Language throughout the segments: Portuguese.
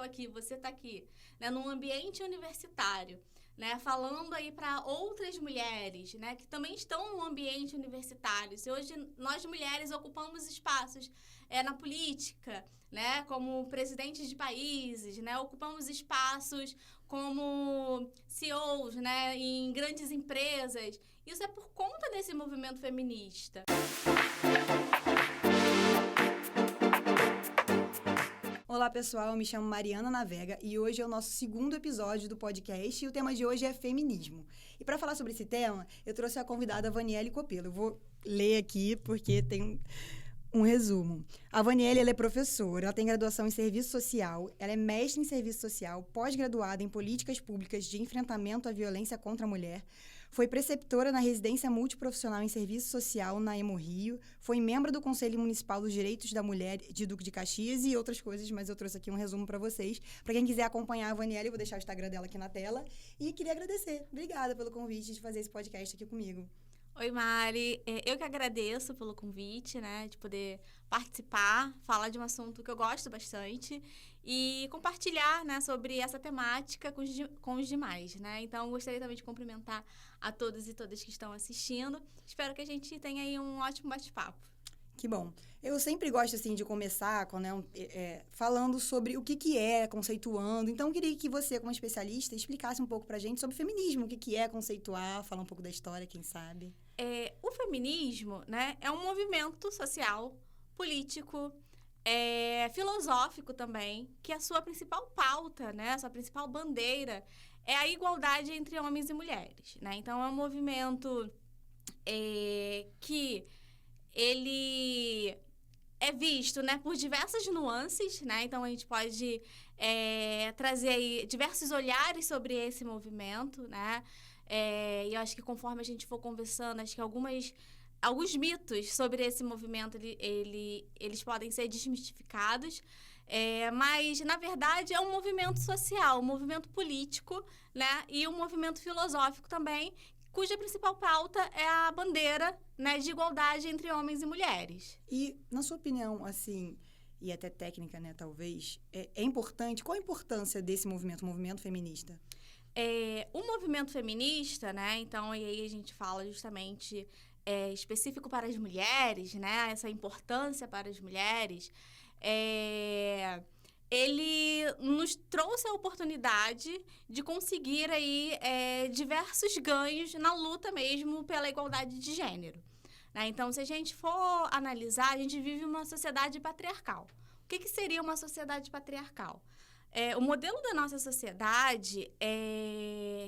estou aqui, você está aqui, né, num ambiente universitário, né, falando aí para outras mulheres, né, que também estão no ambiente universitário. Se hoje nós mulheres ocupamos espaços na política, né, como presidentes de países, né, ocupamos espaços como CEOs, né, em grandes empresas, isso é por conta desse movimento feminista. Olá pessoal, eu me chamo Mariana Navega e hoje é o nosso segundo episódio do podcast e o tema de hoje é feminismo. E para falar sobre esse tema, eu trouxe a convidada Vaniele Copelo. Eu vou ler aqui porque tem um resumo. A Vaniele, ela é professora, ela tem graduação em serviço social, ela é mestre em serviço social, pós-graduada em políticas públicas de enfrentamento à violência contra a mulher, foi preceptora na residência multiprofissional em serviço social na Emo Rio, foi membro do Conselho Municipal dos Direitos da Mulher de Duque de Caxias e outras coisas, mas eu trouxe aqui um resumo para vocês. Para quem quiser acompanhar a Vaniele, eu vou deixar o Instagram dela aqui na tela. E queria agradecer. Obrigada pelo convite de fazer esse podcast aqui comigo. Oi, Mari. Eu que agradeço pelo convite, né, de poder participar, falar de um assunto que eu gosto bastante e compartilhar, né, sobre essa temática com os demais, né. Então, gostaria também de cumprimentar a todos e todas que estão assistindo. Espero que a gente tenha aí um ótimo bate-papo. Que bom. Eu sempre gosto, assim, de começar falando sobre o que é, conceituando. Então, eu queria que você, como especialista, explicasse um pouco pra gente sobre feminismo. O que é conceituar, falar um pouco da história, quem sabe. O feminismo, né, é um movimento social, político, filosófico também, que a sua principal pauta, né, a sua principal bandeira é a igualdade entre homens e mulheres, né? Então, é um movimento que ele é visto, né, por diversas nuances, né? Então, a gente pode trazer aí diversos olhares sobre esse movimento, né? E eu acho que conforme a gente for conversando, acho que alguns mitos sobre esse movimento, eles podem ser desmistificados. Mas, na verdade, é um movimento social, um movimento político, né? E um movimento filosófico também, cuja principal pauta é a bandeira, né, de igualdade entre homens e mulheres. E, na sua opinião, assim, e até técnica, né, talvez, é importante, qual a importância desse movimento, o movimento feminista? O movimento feminista, né, então, e aí a gente fala justamente específico para as mulheres, né, essa importância para as mulheres, ele nos trouxe a oportunidade de conseguir aí diversos ganhos na luta mesmo pela igualdade de gênero, né? Então, se a gente for analisar, a gente vive uma sociedade patriarcal. O que seria uma sociedade patriarcal? O modelo da nossa sociedade,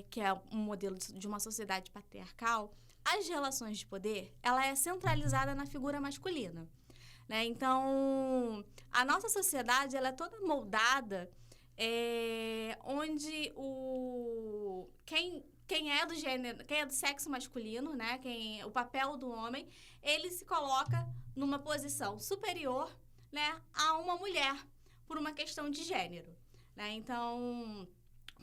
que é um modelo de uma sociedade patriarcal, as relações de poder, ela é centralizada na figura masculina, né? Então, a nossa sociedade, ela é toda moldada onde quem é do gênero, quem é do sexo masculino, né? O papel do homem, ele se coloca numa posição superior, né, a uma mulher por uma questão de gênero, né? Então,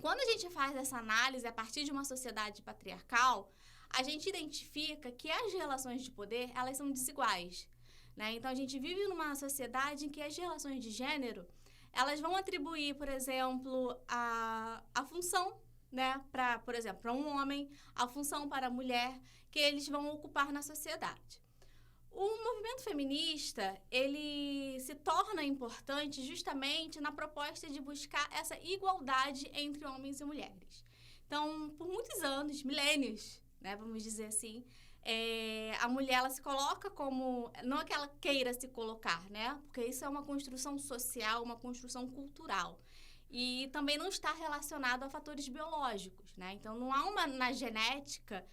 quando a gente faz essa análise a partir de uma sociedade patriarcal, a gente identifica que as relações de poder, elas são desiguais, né? Então, a gente vive numa sociedade em que as relações de gênero, elas vão atribuir, por exemplo, a função, né, por exemplo, para um homem, a função para a mulher, que eles vão ocupar na sociedade. O movimento feminista, ele se torna importante justamente na proposta de buscar essa igualdade entre homens e mulheres. Então, por muitos anos, milênios, né, vamos dizer assim, a mulher, ela se coloca como, não é que ela queira se colocar, né, porque isso é uma construção social, uma construção cultural. E também não está relacionado a fatores biológicos, né? Então, não há na genética,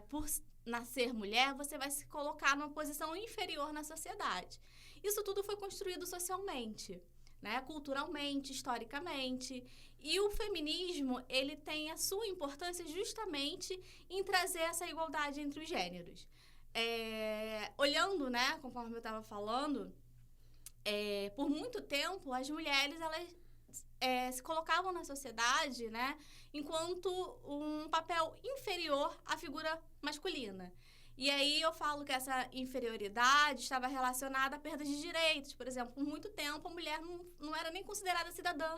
por nascer mulher, você vai se colocar numa posição inferior na sociedade. Isso tudo foi construído socialmente, né? Culturalmente, historicamente. E o feminismo, ele tem a sua importância justamente em trazer essa igualdade entre os gêneros. Olhando, né, conforme eu estava falando, por muito tempo, as mulheres, elas se colocavam na sociedade, né, enquanto um papel inferior à figura masculina. E aí eu falo que essa inferioridade estava relacionada à perda de direitos. Por exemplo, por muito tempo a mulher não era nem considerada cidadã,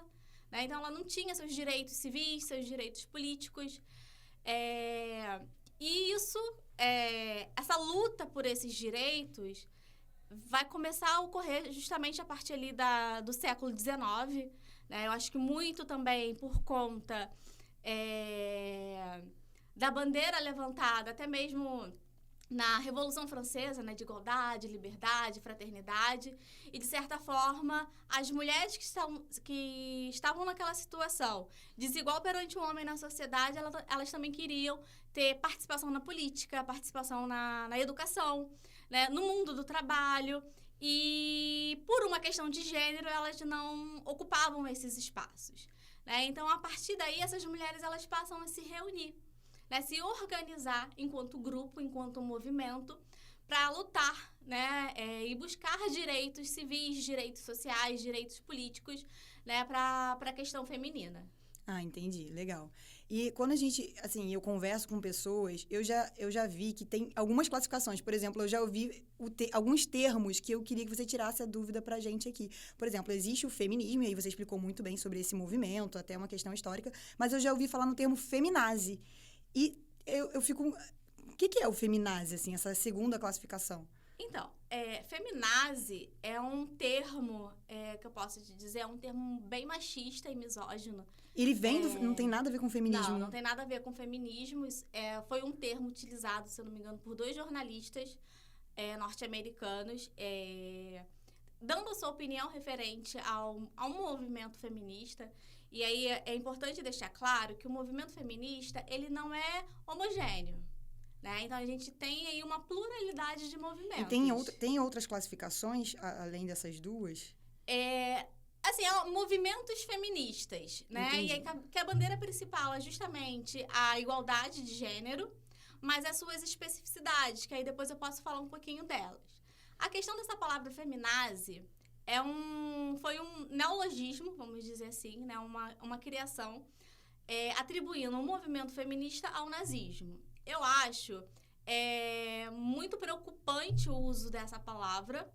né? Então ela não tinha seus direitos civis, seus direitos políticos. E isso, essa luta por esses direitos vai começar a ocorrer justamente a partir ali do século XIX, né? Eu acho que muito também por conta da bandeira levantada, até mesmo na Revolução Francesa, né, de igualdade, liberdade, fraternidade, e, de certa forma, as mulheres que estavam naquela situação desigual perante o homem na sociedade, elas também queriam ter participação na política, participação na educação, né, no mundo do trabalho, e, por uma questão de gênero, elas não ocupavam esses espaços, né? Então, a partir daí, essas mulheres elas passam a se reunir, né, se organizar enquanto grupo, enquanto movimento, para lutar, né, e buscar direitos civis, direitos sociais, direitos políticos, né, para a questão feminina. Ah, entendi. Legal. E quando a gente, assim, eu converso com pessoas, eu já vi que tem algumas classificações. Por exemplo, eu já ouvi alguns termos que eu queria que você tirasse a dúvida pra gente aqui. Por exemplo, existe o feminismo, e aí você explicou muito bem sobre esse movimento, até uma questão histórica, mas eu já ouvi falar no termo feminazi. E eu fico... O que é o feminazi, assim, essa segunda classificação? Então, feminazi é um termo, que eu posso te dizer, é um termo bem machista e misógino. Ele vem não tem nada a ver com feminismo? Não tem nada a ver com feminismo. Foi um termo utilizado, se eu não me engano, por 2 jornalistas norte-americanos, dando a sua opinião referente ao movimento feminista. E aí é importante deixar claro que o movimento feminista, ele não é homogêneo, né? Então, a gente tem aí uma pluralidade de movimentos. E tem outras classificações, além dessas duas? Assim, movimentos feministas, né? Entendi. E aí que a bandeira principal é justamente a igualdade de gênero, mas as suas especificidades, que aí depois eu posso falar um pouquinho delas. A questão dessa palavra feminazi foi um neologismo, vamos dizer assim, né? Uma criação atribuindo um movimento feminista ao nazismo. Eu acho muito preocupante o uso dessa palavra,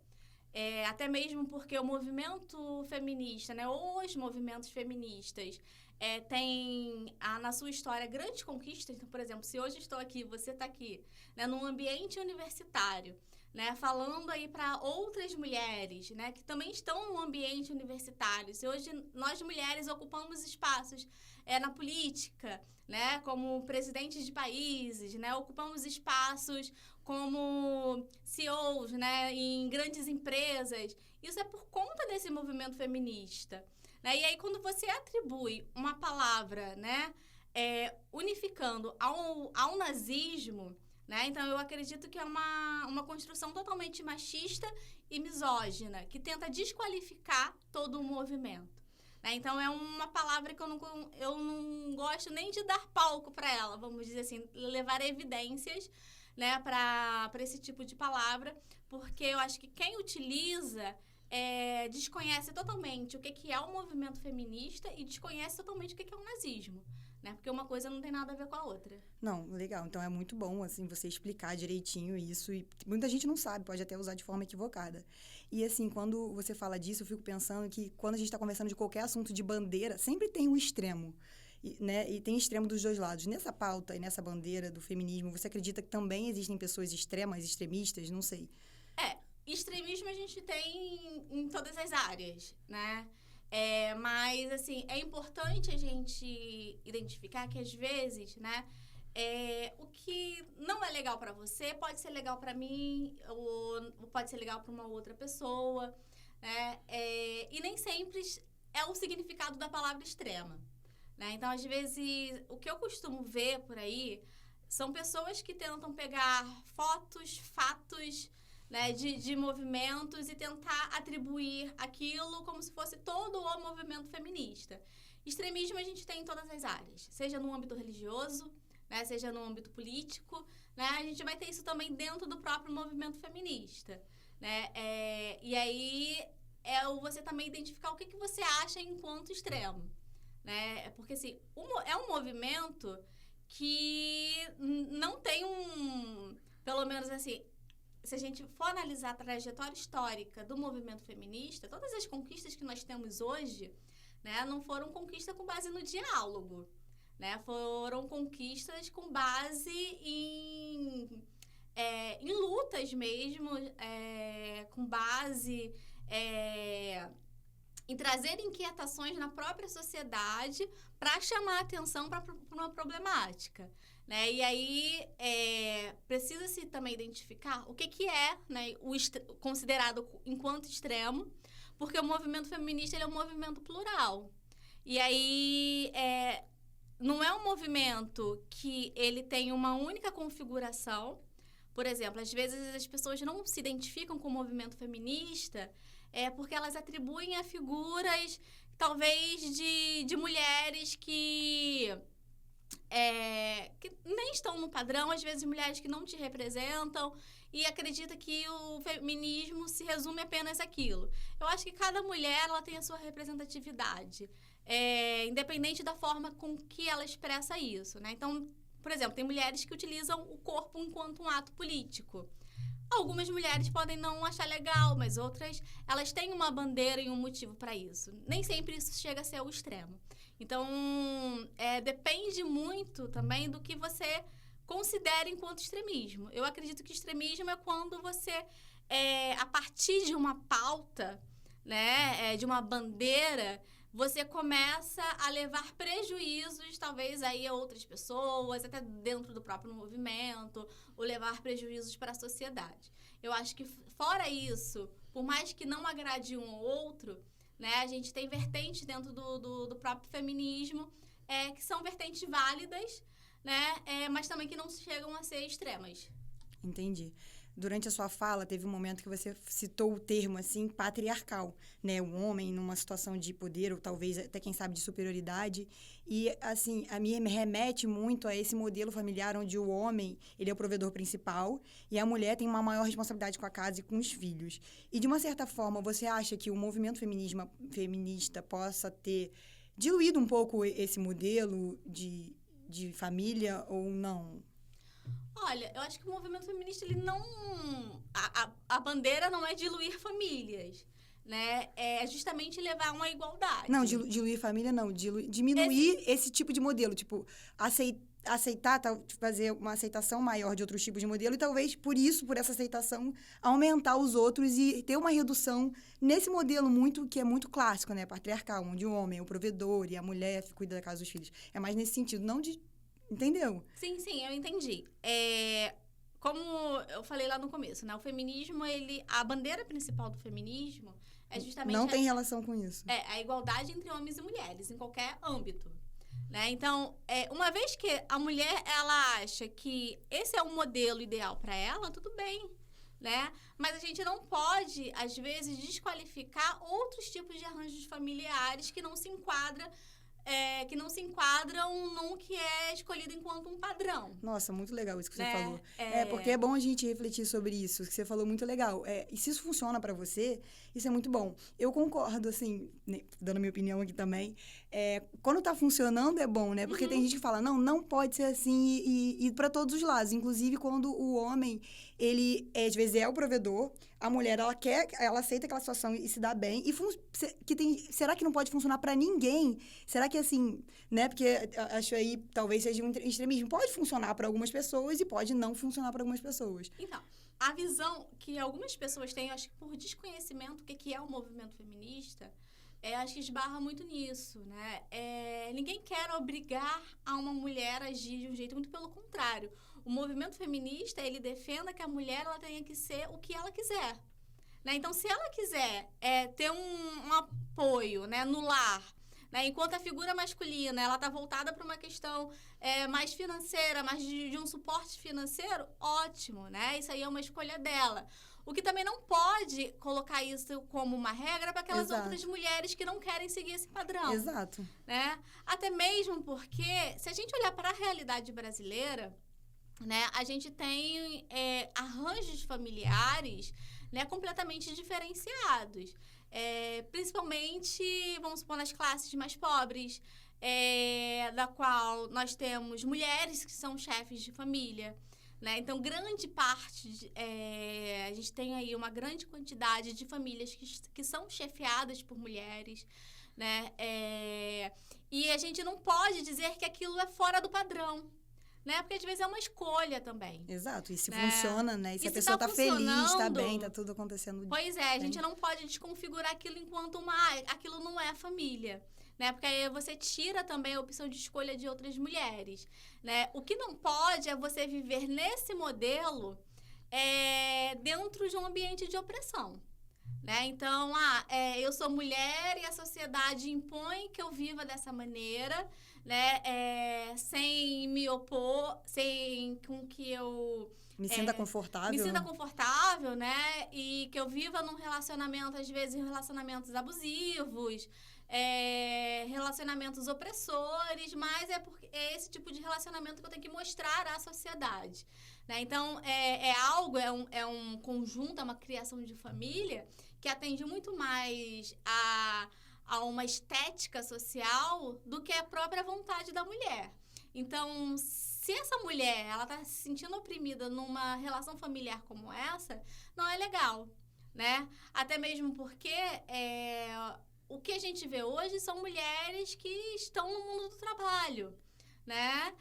até mesmo porque o movimento feminista, né, ou os movimentos feministas, têm na sua história grandes conquistas. Então, por exemplo, se hoje estou aqui, você está aqui, né, num ambiente universitário, né, falando aí para outras mulheres, né, que também estão no ambiente universitário. Se hoje nós mulheres ocupamos espaços na política, né, como presidentes de países, né, ocupamos espaços como CEOs, né, em grandes empresas, isso é por conta desse movimento feminista, né? E aí, quando você atribui uma palavra, né, unificando ao nazismo, né, então eu acredito que é uma construção totalmente machista e misógina, que tenta desqualificar todo o movimento. Então, é uma palavra que eu não gosto nem de dar palco para ela, vamos dizer assim, levar evidências, né, para esse tipo de palavra, porque eu acho que quem utiliza desconhece totalmente o que é o movimento feminista e desconhece totalmente o que é o nazismo, né, porque uma coisa não tem nada a ver com a outra. Não, legal. Então, é muito bom, assim, você explicar direitinho isso. E muita gente não sabe, pode até usar de forma equivocada. E, assim, quando você fala disso, eu fico pensando que quando a gente está conversando de qualquer assunto de bandeira, sempre tem um extremo, né? E tem extremo dos dois lados. Nessa pauta e nessa bandeira do feminismo, você acredita que também existem pessoas extremas, extremistas? Não sei. Extremismo a gente tem em todas as áreas, né? Mas, assim, é importante a gente identificar que, às vezes, né, o que não é legal para você pode ser legal para mim ou pode ser legal para uma outra pessoa, né? E nem sempre é o significado da palavra extrema, né? Então, às vezes, o que eu costumo ver por aí são pessoas que tentam pegar fotos, fatos, né, de movimentos e tentar atribuir aquilo como se fosse todo o movimento feminista. Extremismo a gente tem em todas as áreas, seja no âmbito religioso, né, seja no âmbito político, né, a gente vai ter isso também dentro do próprio movimento feminista, né, e aí você também identificar o que você acha enquanto extremo, né, porque assim, é um movimento que não tem pelo menos assim, se a gente for analisar a trajetória histórica do movimento feminista, todas as conquistas que nós temos hoje, né, não foram conquistas com base no diálogo, né? Foram conquistas com base em lutas mesmo, com base em trazer inquietações na própria sociedade para chamar atenção para uma problemática, né? E aí precisa-se também identificar o que é, né, considerado enquanto extremo, porque o movimento feminista ele é um movimento plural. E aí não é um movimento que ele tem uma única configuração. Por exemplo, às vezes as pessoas não se identificam com o movimento feminista porque elas atribuem a figuras, talvez, de mulheres que nem estão no padrão, às vezes mulheres que não te representam, e acredita que o feminismo se resume apenas àquilo. Eu acho que cada mulher ela tem a sua representatividade, independente da forma com que ela expressa isso, né? Então, por exemplo, tem mulheres que utilizam o corpo enquanto um ato político. Algumas mulheres podem não achar legal, mas outras, elas têm uma bandeira e um motivo para isso. Nem sempre isso chega a ser o extremo. Então, depende muito também do que você considera enquanto extremismo. Eu acredito que extremismo é quando você, a partir de uma pauta, né, de uma bandeira, você começa a levar prejuízos, talvez, aí a outras pessoas, até dentro do próprio movimento, ou levar prejuízos para a sociedade. Eu acho que, fora isso, por mais que não agrade um ou outro, né, a gente tem vertentes dentro do próprio feminismo que são vertentes válidas, né, mas também que não chegam a ser extremas. Entendi. Durante a sua fala, teve um momento que você citou o termo, assim, patriarcal, né? O homem numa situação de poder, ou talvez até, quem sabe, de superioridade. E, assim, a mim me remete muito a esse modelo familiar onde o homem, ele é o provedor principal e a mulher tem uma maior responsabilidade com a casa e com os filhos. E, de uma certa forma, você acha que o movimento feminista possa ter diluído um pouco esse modelo de família ou não? Olha, eu acho que o movimento feminista, ele não... A bandeira não é diluir famílias, né? É justamente levar a uma igualdade. Não, diluir família não. Diminuir esse tipo de modelo. Tipo, aceitar, fazer uma aceitação maior de outros tipos de modelo e talvez, por essa aceitação, aumentar os outros e ter uma redução nesse modelo que é muito clássico, né? Patriarcal, onde o homem é o provedor e a mulher cuida da casa dos filhos. É mais nesse sentido, não de... Entendeu? Sim, eu entendi. Como eu falei lá no começo, né? O feminismo, a bandeira principal do feminismo é justamente... Não tem relação com isso. A igualdade entre homens e mulheres, em qualquer âmbito, né? Então, uma vez que a mulher, ela acha que esse é o modelo ideal para ela, tudo bem, né? Mas a gente não pode, às vezes, desqualificar outros tipos de arranjos familiares que não se enquadram no que é escolhido enquanto um padrão. Nossa, muito legal isso que você falou. Porque é bom a gente refletir sobre isso, que você falou muito legal. E se isso funciona pra você, isso é muito bom. Eu concordo, assim, né, dando a minha opinião aqui também, quando tá funcionando é bom, né? Porque tem gente que fala, não pode ser assim e para todos os lados. Inclusive, quando o homem, ele, às vezes, é o provedor, a mulher, ela aceita aquela situação e se dá bem. Será que não pode funcionar pra ninguém? Será que, assim, né? Porque acho aí, talvez seja um extremismo. Pode funcionar para algumas pessoas e pode não funcionar para algumas pessoas. Então, a visão que algumas pessoas têm, acho que por desconhecimento do que é o movimento feminista, acho que esbarra muito nisso, né? Ninguém quer obrigar a uma mulher a agir de um jeito, muito pelo contrário. O movimento feminista, ele defende que a mulher ela tenha que ser o que ela quiser, né? Então, se ela quiser ter um apoio, né, no lar, né, enquanto a figura masculina ela está voltada para uma questão mais financeira, mais de um suporte financeiro, ótimo, né? Isso aí é uma escolha dela. O que também não pode colocar isso como uma regra para aquelas outras mulheres que não querem seguir esse padrão. Exato. Né? Até mesmo porque, se a gente olhar para a realidade brasileira, né, a gente tem arranjos familiares, né, completamente diferenciados. Principalmente, vamos supor, nas classes mais pobres, da qual nós temos mulheres que são chefes de família, né? Então, grande parte, a gente tem aí uma grande quantidade de famílias que são chefiadas por mulheres, né? E a gente não pode dizer que aquilo é fora do padrão, né? Porque às vezes é uma escolha também. Exato, e se funciona, né? E se a se pessoa tá feliz, tá bem, tá funcionando, tudo acontecendo pois é, a gente bem. não pode desconfigurar aquilo enquanto aquilo não é família, né? Porque aí você tira também a opção de escolha de outras mulheres, né? O que não pode é você viver nesse modelo dentro de um ambiente de opressão, né? Então, eu sou mulher e a sociedade impõe que eu viva dessa maneira, né? Sem me opor, sem com que eu Me sinta confortável. me sinta confortável, né? E que eu viva num relacionamento, às vezes, relacionamentos abusivos, relacionamentos opressores, mas porque é esse tipo de relacionamento que eu tenho que mostrar à sociedade, né? Então, é um conjunto, é uma criação de família que atende muito mais a uma estética social do que a própria vontade da mulher. Então, se essa mulher ela está se sentindo oprimida numa relação familiar como essa, não é legal, né? Até mesmo porque o que a gente vê hoje são mulheres que estão no mundo do trabalho, né?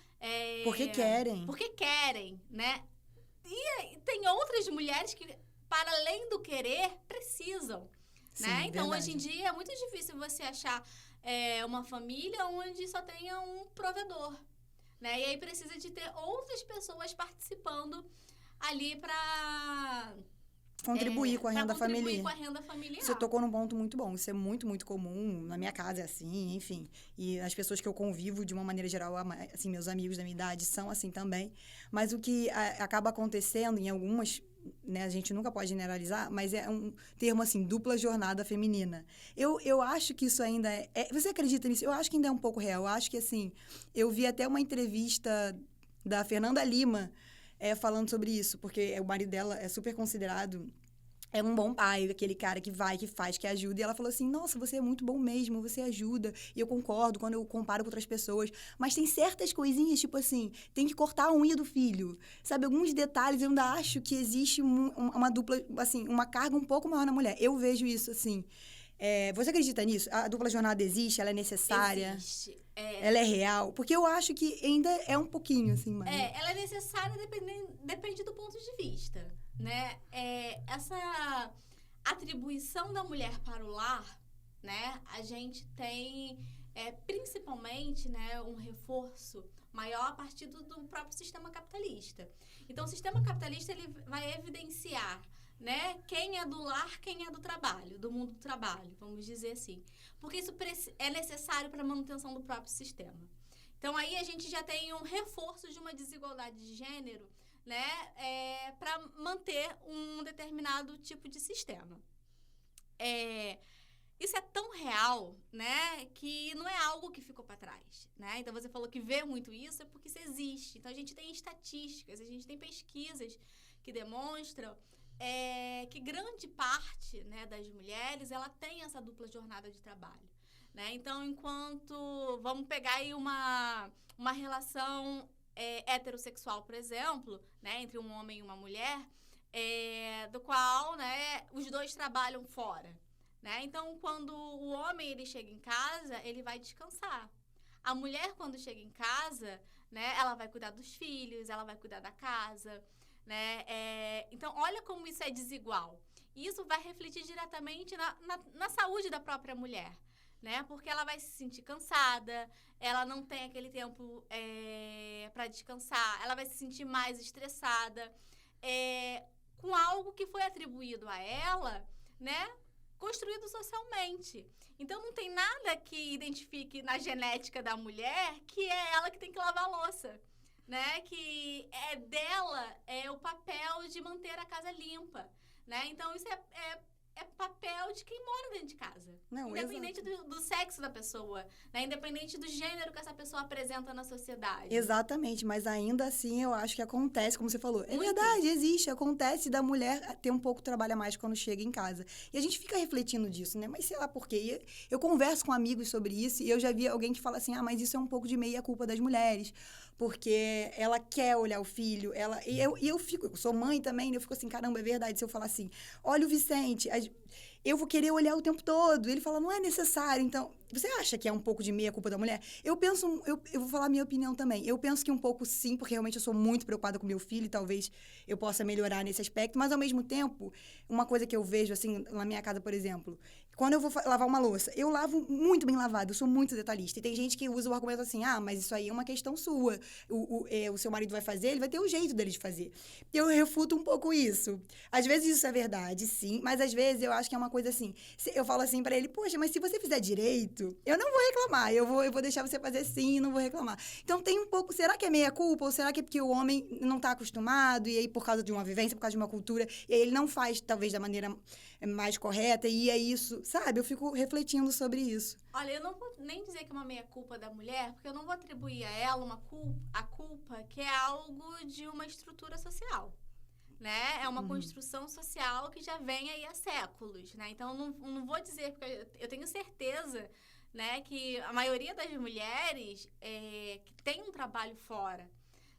Porque querem. Porque querem, né? E tem outras mulheres que, para além do querer, precisam, Sim, né? Então, verdade. hoje em dia, é muito difícil você achar uma família onde só tenha um provedor, né? E aí precisa de ter outras pessoas participando ali para Contribuir com a renda familiar. com a renda familiar. Você tocou num ponto muito bom. Isso é muito, muito comum. Na minha casa é assim, enfim. E as pessoas que eu convivo, de uma maneira geral, assim, meus amigos da minha idade são assim também. Mas o que acaba acontecendo em algumas, né, a gente nunca pode generalizar, mas é um termo assim, dupla jornada feminina. Eu acho que isso ainda você acredita nisso? Eu acho que ainda é um pouco real. Eu acho que, assim, eu vi até uma entrevista da Fernanda Lima, falando sobre isso, porque o marido dela é super considerado, é um bom pai, aquele cara que vai, que faz, que ajuda. E ela falou assim, nossa, você é muito bom mesmo, você ajuda. E eu concordo quando eu comparo com outras pessoas. Mas tem certas coisinhas, tipo assim, tem que cortar a unha do filho. Sabe, alguns detalhes, eu ainda acho que existe uma dupla, assim, uma carga um pouco maior na mulher. Eu vejo isso, assim. Você acredita nisso? A dupla jornada existe? Ela é necessária? Existe. Ela é real? Porque eu acho que ainda é um pouquinho, assim, mais. Ela é necessária, depende do ponto de vista, né? Essa atribuição da mulher para o lar, né? A gente tem, principalmente, né, um reforço maior a partir do próprio sistema capitalista. Então, o sistema capitalista ele vai evidenciar, né, quem é do lar, quem é do trabalho, do mundo do trabalho, vamos dizer assim. Porque isso é necessário para a manutenção do próprio sistema. Então, aí a gente já tem um reforço de uma desigualdade de gênero, né, para manter um determinado tipo de sistema. Isso é tão real, né, que não é algo que ficou para trás, né? Então, você falou que vê muito isso, é porque isso existe. Então, a gente tem estatísticas, a gente tem pesquisas que demonstram que grande parte, né, das mulheres, ela tem essa dupla jornada de trabalho, né? Então, vamos pegar aí uma relação heterossexual, por exemplo, né, entre um homem e uma mulher, do qual, né, os dois trabalham fora, né? Então, quando o homem ele chega em casa, ele vai descansar. A mulher, quando chega em casa, né, ela vai cuidar dos filhos, ela vai cuidar da casa, né? Então, olha como isso é desigual. Isso vai refletir diretamente na saúde da própria mulher, né? Porque ela vai se sentir cansada, ela não tem aquele tempo para descansar, ela vai se sentir mais estressada com algo que foi atribuído a ela, né? Construído socialmente. Então, não tem nada que identifique na genética da mulher que é ela que tem que lavar a louça, né? Que dela o papel de manter a casa limpa, né? Então, isso é papel de quem mora dentro de casa. Não, Independente do sexo da pessoa, né? Independente do gênero que essa pessoa apresenta na sociedade. Exatamente, mas ainda assim eu acho que acontece, como você falou. É Muito. verdade, existe, acontece da mulher ter um pouco trabalho a mais quando chega em casa. E a gente fica refletindo disso, né? Mas sei lá por quê. Eu converso com amigos sobre isso e eu já vi alguém que fala assim, mas isso é um pouco de meia culpa das mulheres, porque ela quer olhar o filho, eu sou mãe também, eu fico assim, caramba, é verdade, se eu falar assim, olha o Vicente, eu vou querer olhar o tempo todo. Ele fala, não é necessário. Então, você acha que é um pouco de meia culpa da mulher? Eu penso, eu vou falar a minha opinião também. Eu penso que um pouco sim, porque realmente eu sou muito preocupada com meu filho e talvez eu possa melhorar nesse aspecto. Mas, ao mesmo tempo, uma coisa que eu vejo, assim, na minha casa, por exemplo, quando eu vou lavar uma louça, eu lavo muito bem lavado, eu sou muito detalhista. E tem gente que usa o argumento assim, mas isso aí é uma questão sua. O seu marido vai fazer, ele vai ter o jeito dele de fazer. Eu refuto um pouco isso. Às vezes isso é verdade, sim, mas às vezes eu acho que é uma coisa assim. Eu falo assim pra ele, poxa, mas se você fizer direito, eu não vou reclamar. Eu vou deixar você fazer sim e não vou reclamar. Então tem um pouco, será que é meia culpa? Ou será que é porque o homem não tá acostumado e aí por causa de uma vivência, por causa de uma cultura, e aí ele não faz talvez da maneira mais correta e é isso, sabe? Eu fico refletindo sobre isso. Olha, eu não vou nem dizer que é uma meia-culpa da mulher, porque eu não vou atribuir a ela a culpa que é algo de uma estrutura social, né? É uma construção social que já vem aí há séculos, né? Então, não vou dizer, porque eu tenho certeza, né, que a maioria das mulheres que tem um trabalho fora,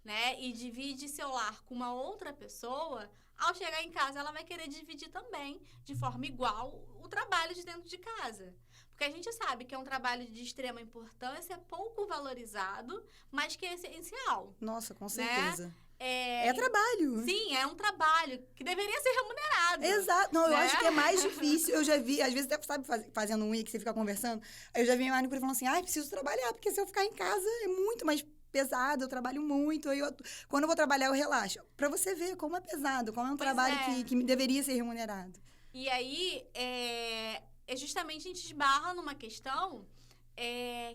né, e divide seu lar com uma outra pessoa, ao chegar em casa, ela vai querer dividir também, de forma igual, o trabalho de dentro de casa. Porque a gente sabe que é um trabalho de extrema importância, pouco valorizado, mas que é essencial. Nossa, com certeza. Né? É trabalho. Sim, é um trabalho que deveria ser remunerado. Exato. Não, eu né? acho que é mais difícil. Eu já vi, às vezes até, sabe, fazendo unha que você fica conversando, eu já vi minha manicure falando assim, preciso trabalhar, porque se eu ficar em casa é muito mais pesado, eu trabalho muito, quando eu vou trabalhar eu relaxo. Pra você ver como é pesado, como é um trabalho que deveria ser remunerado. E aí, justamente a gente esbarra numa questão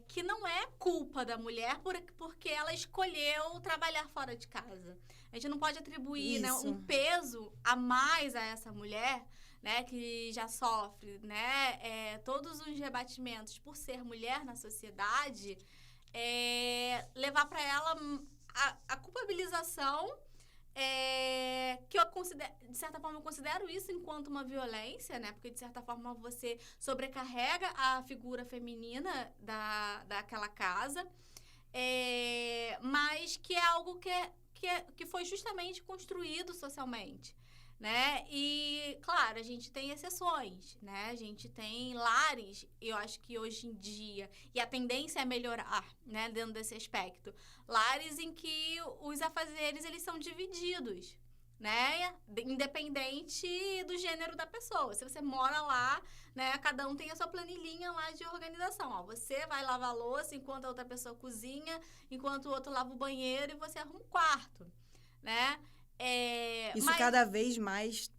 que não é culpa da mulher porque ela escolheu trabalhar fora de casa. A gente não pode atribuir, né, um peso a mais a essa mulher, né, que já sofre, né, todos os rebatimentos por ser mulher na sociedade, levar para ela a culpabilização, que eu considero, de certa forma, eu considero isso enquanto uma violência, né? Porque, de certa forma, você sobrecarrega a figura feminina daquela casa, mas que é algo que foi justamente construído socialmente, né? E, claro, a gente tem exceções, né? A gente tem lares, eu acho que hoje em dia, e a tendência é melhorar, né, dentro desse aspecto, lares em que os afazeres, eles são divididos, né? Independente do gênero da pessoa. Se você mora lá, né, cada um tem a sua planilhinha lá de organização. Ó, você vai lavar a louça enquanto a outra pessoa cozinha, enquanto o outro lava o banheiro e você arruma o quarto, né? Isso cada vez mais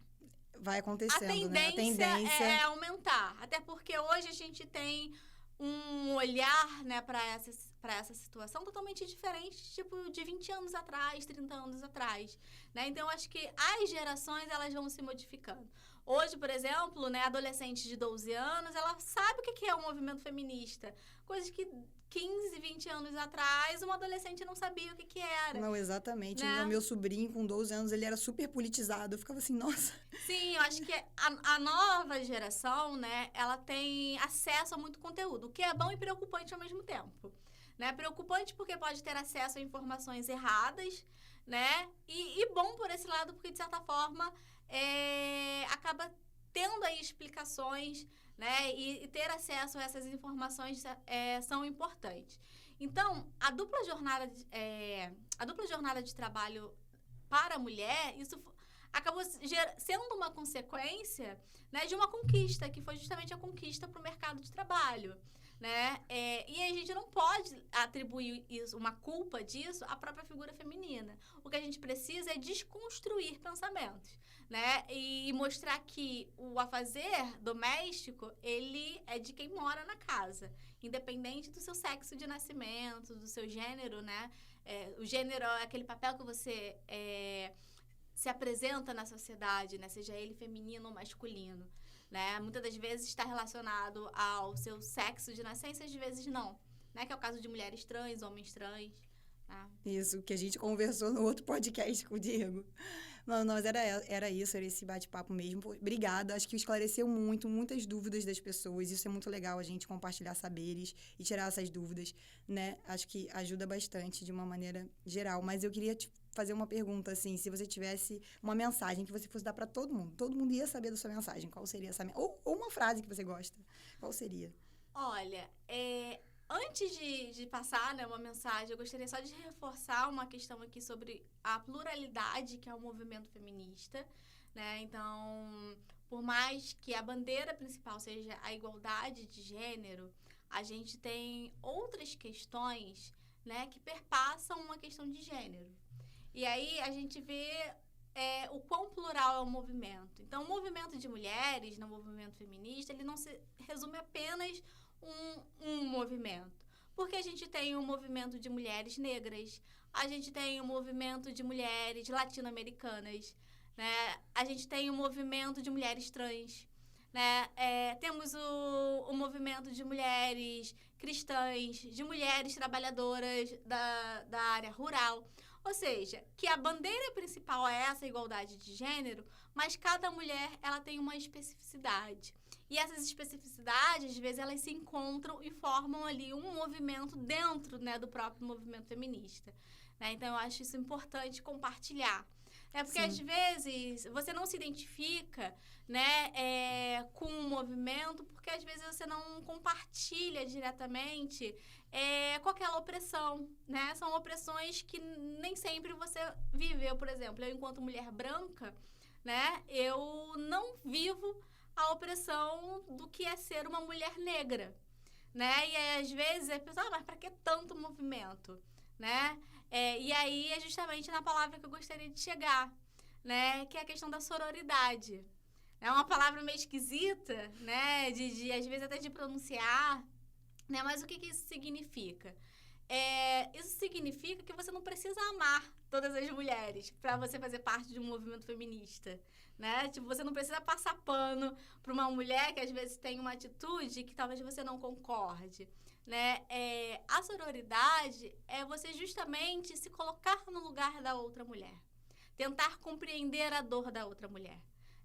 vai acontecendo, a tendência é aumentar. Até porque hoje a gente tem um olhar, né, para essa situação totalmente diferente, tipo, de 20 anos atrás, 30 anos atrás, né? Então, eu acho que as gerações, elas vão se modificando. Hoje, por exemplo, né, adolescente de 12 anos, ela sabe o que é o movimento feminista. Coisas que 15, 20 anos atrás, uma adolescente não sabia o que era. Não, exatamente. Né? O meu sobrinho, com 12 anos, ele era super politizado. Eu ficava assim, nossa. Sim, eu acho que a nova geração, né, ela tem acesso a muito conteúdo, o que é bom e preocupante ao mesmo tempo. Né? Preocupante porque pode ter acesso a informações erradas, né? E bom por esse lado, porque, de certa forma, acaba tendo aí explicações, né? E ter acesso a essas informações são importantes. Então, a dupla jornada de trabalho para a mulher, isso acabou sendo uma consequência, né, de uma conquista, que foi justamente a conquista para o mercado de trabalho. Né? E a gente não pode atribuir uma culpa disso à própria figura feminina. O que a gente precisa é desconstruir pensamentos, né? E mostrar que o afazer doméstico, ele é de quem mora na casa, independente do seu sexo de nascimento, do seu gênero, né? O gênero é aquele papel que você se apresenta na sociedade, né? Seja ele feminino ou masculino. né? Muitas das vezes está relacionado ao seu sexo de nascença, às vezes não, né? Que é o caso de mulheres trans, homens trans, né? Isso, que a gente conversou no outro podcast com o Diego. Não, mas era isso, era esse bate-papo mesmo. Obrigada, acho que esclareceu muitas dúvidas das pessoas. Isso é muito legal, a gente compartilhar saberes e tirar essas dúvidas, né? Acho que ajuda bastante de uma maneira geral. Mas eu queria te fazer uma pergunta, assim, se você tivesse uma mensagem que você fosse dar para todo mundo ia saber da sua mensagem, qual seria essa? Ou uma frase que você gosta, qual seria? Olha, antes de passar, né, uma mensagem, eu gostaria só de reforçar uma questão aqui sobre a pluralidade que é o movimento feminista, né? Então, por mais que a bandeira principal seja a igualdade de gênero, a gente tem outras questões, né, que perpassam uma questão de gênero. E aí a gente vê o quão plural é o movimento. Então, o movimento de mulheres, no movimento feminista, ele não se resume apenas um movimento. Porque a gente tem um movimento de mulheres negras, a gente tem um movimento de mulheres latino-americanas, né? A gente tem um movimento de mulheres trans, né? Temos o movimento de mulheres cristãs, de mulheres trabalhadoras da área rural. Ou seja, que a bandeira principal é essa igualdade de gênero, mas cada mulher ela tem uma especificidade. E essas especificidades, às vezes, elas se encontram e formam ali um movimento dentro, né, do próprio movimento feminista. Né? Então, eu acho isso importante compartilhar. Porque, às vezes, você não se identifica, né, com um movimento, porque, às vezes, você não compartilha diretamente com aquela opressão. Né? São opressões que nem sempre você viveu. Por exemplo, eu, enquanto mulher branca, né, eu não vivo a opressão do que é ser uma mulher negra, né? E aí, às vezes a pessoa, mas para que tanto movimento, né? E aí é justamente na palavra que eu gostaria de chegar, né? Que é a questão da sororidade. É uma palavra meio esquisita, né? Às vezes até de pronunciar, né? Mas o que isso significa? Isso significa que você não precisa amar todas as mulheres para você fazer parte de um movimento feminista, né? Tipo, você não precisa passar pano para uma mulher que às vezes tem uma atitude que talvez você não concorde, né? A sororidade é você justamente se colocar no lugar da outra mulher, tentar compreender a dor da outra mulher,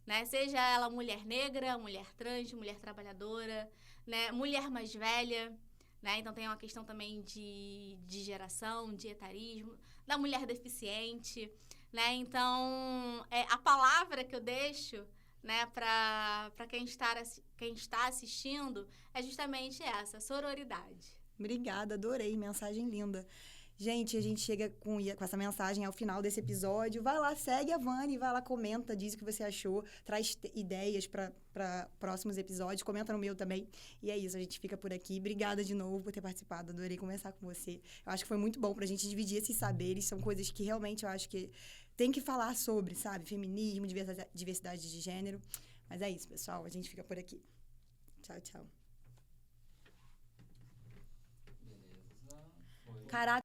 né? Seja ela mulher negra, mulher trans, mulher trabalhadora, né? Mulher mais velha, né? Então, tem uma questão também de geração, de etarismo, da mulher deficiente, né? Então, a palavra que eu deixo, né, para quem está assistindo é justamente essa, sororidade. Obrigada, adorei, mensagem linda. Gente, a gente chega com essa mensagem ao final desse episódio. Vai lá, segue a Vani, vai lá, comenta, diz o que você achou, traz ideias para próximos episódios, comenta no meu também. E é isso, a gente fica por aqui. Obrigada de novo por ter participado, adorei conversar com você. Eu acho que foi muito bom pra gente dividir esses saberes, são coisas que realmente eu acho que tem que falar sobre, sabe? Feminismo, diversidade de gênero. Mas é isso, pessoal, a gente fica por aqui. Tchau, tchau. Beleza. Caraca.